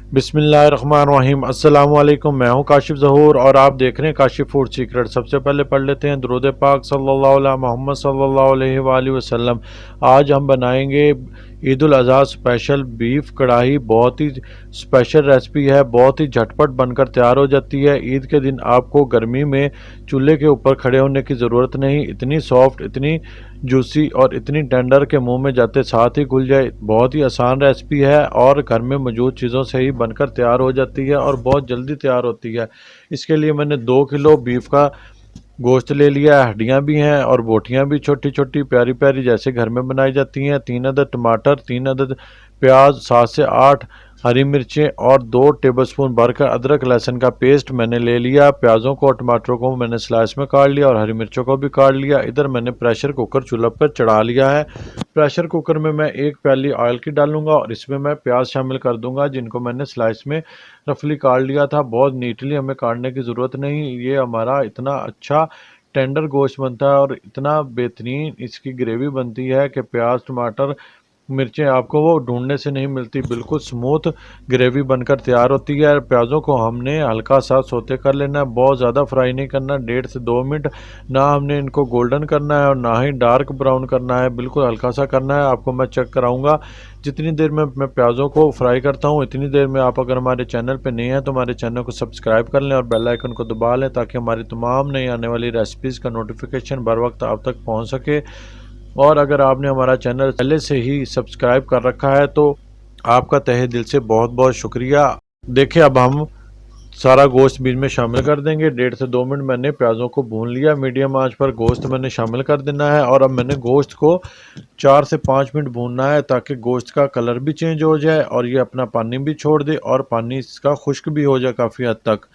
बिस्मिल्लाहिर्रहमानिर्रहीम। अस्सलाम वालेकुम। मैं हूं काशिफ ज़हूर और आप देख रहे हैं काशिफ फूड सीक्रेट। सबसे पहले पढ़ लेते हैं दुरूद पाक सल्लल्लाहु अला मोहम्मद सल्लल्लाहु अलैहि वसल्लम। आज हम बनाएंगे ईद उल अज़हा स्पेशल बीफ कढ़ाई। बहुत ही स्पेशल रेसिपी है, बहुत ही झटपट बनकर तैयार हो जाती है। ईद के दिन आपको गर्मी में चूल्हे के ऊपर खड़े होने की ज़रूरत नहीं। इतनी सॉफ्ट, इतनी जूसी और इतनी टेंडर के मुंह में जाते साथ ही घुल जाए। बहुत ही आसान रेसिपी है और घर में मौजूद चीज़ों से ही बनकर तैयार हो जाती है और बहुत जल्दी तैयार होती है। इसके लिए मैंने 2 किलो बीफ का गोश्त ले लिया है। हड्डियाँ भी हैं और बोटियाँ भी छोटी छोटी प्यारी प्यारी जैसे घर में बनाई जाती हैं। 3 अदद टमाटर, 3 अदद प्याज, 7 से 8 हरी मिर्चें और 2 टेबलस्पून भरकर अदरक लहसुन का पेस्ट मैंने ले लिया। प्याज़ों को और टमाटरों को मैंने स्लाइस में काट लिया और हरी मिर्चों को भी काट लिया। इधर मैंने प्रेशर कुकर चूल्हा पर चढ़ा लिया है। प्रेशर कुकर में मैं 1 प्याली ऑयल की डालूंगा और इसमें मैं प्याज शामिल कर दूंगा जिनको मैंने स्लाइस में रफली काट लिया था। बहुत नीटली हमें काटने की ज़रूरत नहीं। ये हमारा इतना अच्छा टेंडर गोश्त बनता है और इतना बेहतरीन इसकी ग्रेवी बनती है कि प्याज, टमाटर, मिर्चें आपको वो ढूंढने से नहीं मिलती। बिल्कुल स्मूथ ग्रेवी बनकर तैयार होती है। प्याज़ों को हमने हल्का सा सोते कर लेना है, बहुत ज़्यादा फ्राई नहीं करना। 1.5 से 2 मिनट ना हमने इनको गोल्डन करना है और ना ही डार्क ब्राउन करना है, बिल्कुल हल्का सा करना है। आपको मैं चेक कराऊंगा। जितनी देर में मैं प्याज़ों को फ्राई करता हूँ इतनी देर में आप अगर हमारे चैनल पर नए हैं तो हमारे चैनल को सब्सक्राइब कर लें और बेल आइकन को दबा लें ताकि हमारी तमाम नई आने वाली रेसिपीज़ का नोटिफिकेशन बर वक्त आप तक पहुँच सके। और अगर आपने हमारा चैनल पहले से ही सब्सक्राइब कर रखा है तो आपका तहे दिल से बहुत बहुत शुक्रिया। देखिए, अब हम सारा गोश्त बीच में शामिल कर देंगे। 1.5 से 2 मिनट मैंने प्याज़ों को भून लिया। मीडियम आंच पर गोश्त मैंने शामिल कर देना है और अब मैंने गोश्त को 4 से 5 मिनट भूनना है ताकि गोश्त का कलर भी चेंज हो जाए और ये अपना पानी भी छोड़ दे और पानी इसका खुश्क भी हो जाए काफ़ी हद तक,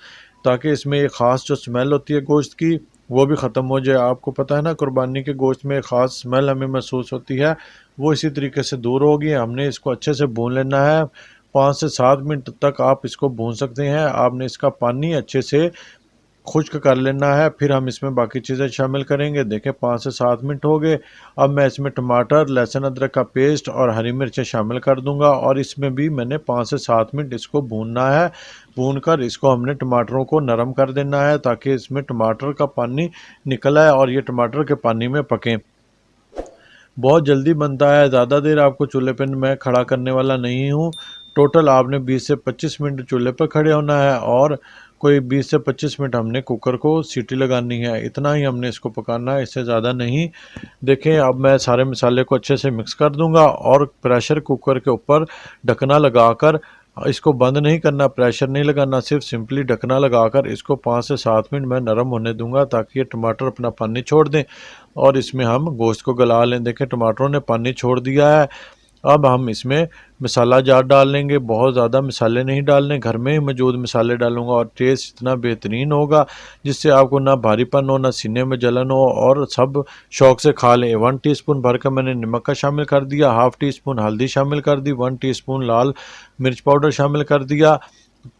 ताकि इसमें एक ख़ास जो स्मेल होती है गोश्त की वो भी ख़त्म हो जाए। आपको पता है ना, कुर्बानी के गोश्त में एक ख़ास स्मेल हमें महसूस होती है, वो इसी तरीके से दूर होगी। हमने इसको अच्छे से भून लेना है। 5 से 7 मिनट तक आप इसको भून सकते हैं। आपने इसका पानी अच्छे से खुश्क कर लेना है, फिर हम इसमें बाकी चीज़ें शामिल करेंगे। देखें, 5 से 7 मिनट हो गए। अब मैं इसमें टमाटर, लहसुन, अदरक का पेस्ट और हरी मिर्चें शामिल कर दूंगा और इसमें भी मैंने 5 से 7 मिनट इसको भूनना है। भूनकर इसको हमने टमाटरों को नरम कर देना है ताकि इसमें टमाटर का पानी निकल आए और ये टमाटर के पानी में पकें। बहुत जल्दी बनता है, ज़्यादा देर आपको चूल्हे पर मैं खड़ा करने वाला नहीं हूँ। टोटल आपने 20 से 25 मिनट चूल्हे पर खड़े होना है और कोई 20 से 25 मिनट हमने कुकर को सीटी लगानी है। इतना ही हमने इसको पकाना है, इससे ज़्यादा नहीं। देखें, अब मैं सारे मसाले को अच्छे से मिक्स कर दूंगा और प्रेशर कुकर के ऊपर ढकना लगाकर इसको बंद नहीं करना, प्रेशर नहीं लगाना, सिर्फ सिंपली ढकना लगाकर इसको 5 से 7 मिनट मैं नरम होने दूंगा ताकि ये टमाटर अपना पानी छोड़ दें और इसमें हम गोश्त को गला लें। देखें, टमाटरों ने पानी छोड़ दिया है। अब हम इसमें मसाला जार डाल लेंगे। बहुत ज़्यादा मसाले नहीं डालने, घर में ही मौजूद मसाले डालूंगा और टेस्ट इतना बेहतरीन होगा जिससे आपको ना भारीपन हो, ना सीने में जलन हो और सब शौक से खा लें। 1 टीस्पून भरकर मैंने नमक का शामिल कर दिया, ½ टीस्पून हल्दी शामिल कर दी, 1 टीस्पून लाल मिर्च पाउडर शामिल कर दिया,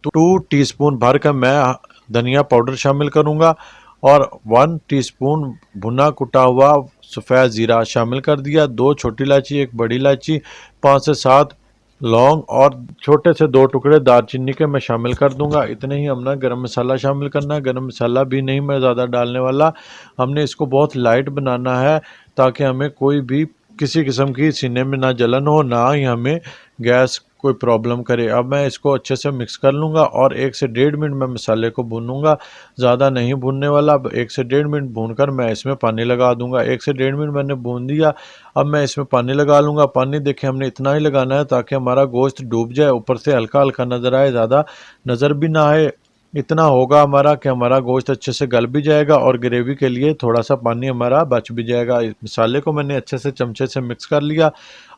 2 टीस्पून भरकर मैं धनिया पाउडर शामिल करूँगा और 1 टीस्पून भुना कुटा हुआ सफ़ेद ज़ीरा शामिल कर दिया, 2 छोटी इलायची, 1 बड़ी इलायची, 5 से 7 लौंग और छोटे से 2 टुकड़े दालचीनी के मैं शामिल कर दूंगा। इतने ही हम ना गरम मसाला शामिल करना है। गरम मसाला भी नहीं मैं ज़्यादा डालने वाला। हमने इसको बहुत लाइट बनाना है ताकि हमें कोई भी किसी किस्म की सीने में ना जलन हो, ना ही हमें गैस कोई प्रॉब्लम करे। अब मैं इसको अच्छे से मिक्स कर लूँगा और 1 से 1.5 मिनट मैं मसाले को भूनूंगा, ज़्यादा नहीं भूनने वाला। अब 1 से 1.5 मिनट भूनकर मैं इसमें पानी लगा दूंगा। 1 से 1.5 मिनट मैंने भून दिया। अब मैं इसमें पानी लगा लूँगा। पानी देखें, हमने इतना ही लगाना है ताकि हमारा गोश्त डूब जाए, ऊपर से हल्का हल्का नज़र आए, ज़्यादा नज़र भी ना आए। इतना होगा हमारा कि हमारा गोश्त अच्छे से गल भी जाएगा और ग्रेवी के लिए थोड़ा सा पानी हमारा बच भी जाएगा। इस मसाले को मैंने अच्छे से चमचे से मिक्स कर लिया।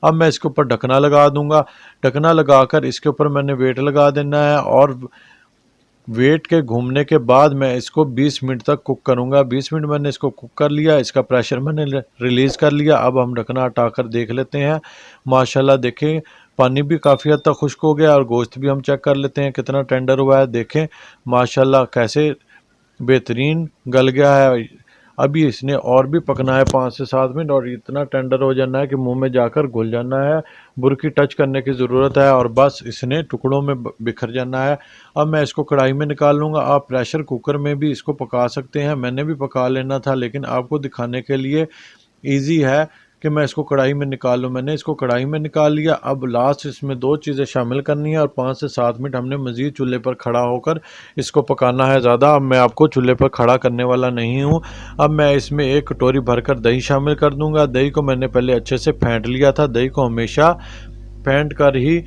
अब मैं इसके ऊपर ढकना लगा दूंगा। ढकना लगाकर इसके ऊपर मैंने वेट लगा देना है और वेट के घूमने के बाद मैं इसको 20 मिनट तक कुक करूंगा। 20 मिनट मैंने इसको कुक कर लिया, इसका प्रेशर मैंने रिलीज़ कर लिया। अब हम ढकना हटाकर देख लेते हैं। माशाल्लाह देखें, पानी भी काफ़ी हद तक खुश्क हो गया और गोश्त भी हम चेक कर लेते हैं कितना टेंडर हुआ है। देखें माशाल्लाह कैसे बेहतरीन गल गया है। अभी इसने और भी पकना है 5 से 7 मिनट और इतना टेंडर हो जाना है कि मुंह में जाकर घुल जाना है, बुरकी टच करने की ज़रूरत है और बस इसने टुकड़ों में बिखर जाना है। अब मैं इसको कढ़ाई में निकाल लूँगा। आप प्रेशर कुकर में भी इसको पका सकते हैं, मैंने भी पका लेना था लेकिन आपको दिखाने के लिए ईजी है कि मैं इसको कढ़ाई में निकाल लूँ। मैंने इसको कढ़ाई में निकाल लिया। अब लास्ट इसमें 2 चीज़ें शामिल करनी है और 5 से 7 मिनट हमने मज़ीद चूल्हे पर खड़ा होकर इसको पकाना है ज़्यादा। अब मैं आपको चूल्हे पर खड़ा करने वाला नहीं हूँ। अब मैं इसमें 1 कटोरी भरकर दही शामिल कर दूँगा। दही को मैंने पहले अच्छे से फेंट लिया था। दही को हमेशा फेंट कर ही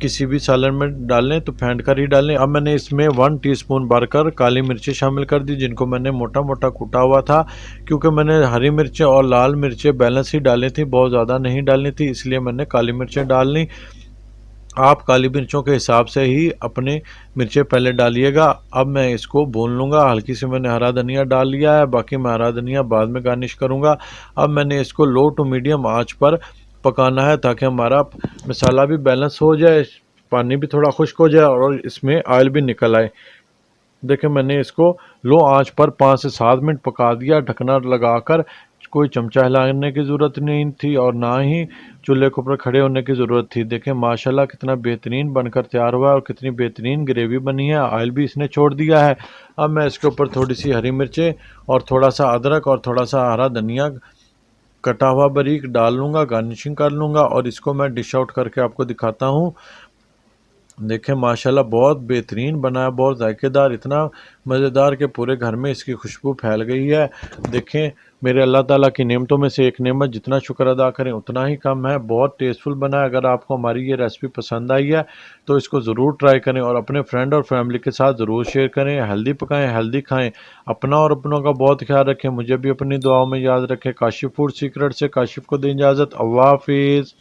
किसी भी सालन में डालें तो फेंट कर ही डालें। अब मैंने इसमें 1 टीस्पून भरकर काली मिर्ची शामिल कर दी, जिनको मैंने मोटा मोटा कूटा हुआ था, क्योंकि मैंने हरी मिर्चें और लाल मिर्चें बैलेंस ही डाली थी, बहुत ज़्यादा नहीं डालनी थी, इसलिए मैंने काली मिर्चें डाल ली। आप काली मिर्चों के हिसाब से ही अपने मिर्चें पहले डालिएगा। अब मैं इसको भून लूँगा। हल्की सी मैंने हरा धनिया डाल लिया है, बाकी मैं हरा धनिया बाद में गार्निश करूँगा। अब मैंने इसको लो टू मीडियम आंच पर पकाना है ताकि हमारा मसाला भी बैलेंस हो जाए, पानी भी थोड़ा खुश्क हो जाए और इसमें ऑयल भी निकल आए। देखिए मैंने इसको लो आंच पर 5 से 7 मिनट पका दिया ढकना लगाकर। कोई चमचा हिलाने की ज़रूरत नहीं थी और ना ही चूल्हे के ऊपर खड़े होने की ज़रूरत थी। देखें माशाल्लाह कितना बेहतरीन बनकर तैयार हुआ है और कितनी बेहतरीन ग्रेवी बनी है। ऑयल भी इसने छोड़ दिया है। अब मैं इसके ऊपर थोड़ी सी हरी मिर्चें और थोड़ा सा अदरक और थोड़ा सा हरा धनिया कटा हुआ बारीक डाल लूँगा, गार्निशिंग कर लूँगा और इसको मैं डिश आउट करके आपको दिखाता हूँ। देखें माशाल्लाह बहुत बेहतरीन बना है, बहुत जायकेदार, इतना मज़ेदार कि पूरे घर में इसकी खुशबू फैल गई है। देखें मेरे अल्लाह ताला की नेमतों में से एक नेमत, जितना शुक्र अदा करें उतना ही कम है। बहुत टेस्टफुल बना है। अगर आपको हमारी ये रेसिपी पसंद आई है तो इसको ज़रूर ट्राई करें और अपने फ्रेंड और फैमिली के साथ ज़रूर शेयर करें। हेल्दी पकाएं, हेल्दी खाएं। अपना और अपनों का बहुत ख्याल रखें। मुझे भी अपनी दुआओं में याद रखें। काशिफ फूड सीक्रेट से काशिफ को दें इजाज़त। अल्लाह हाफिज़।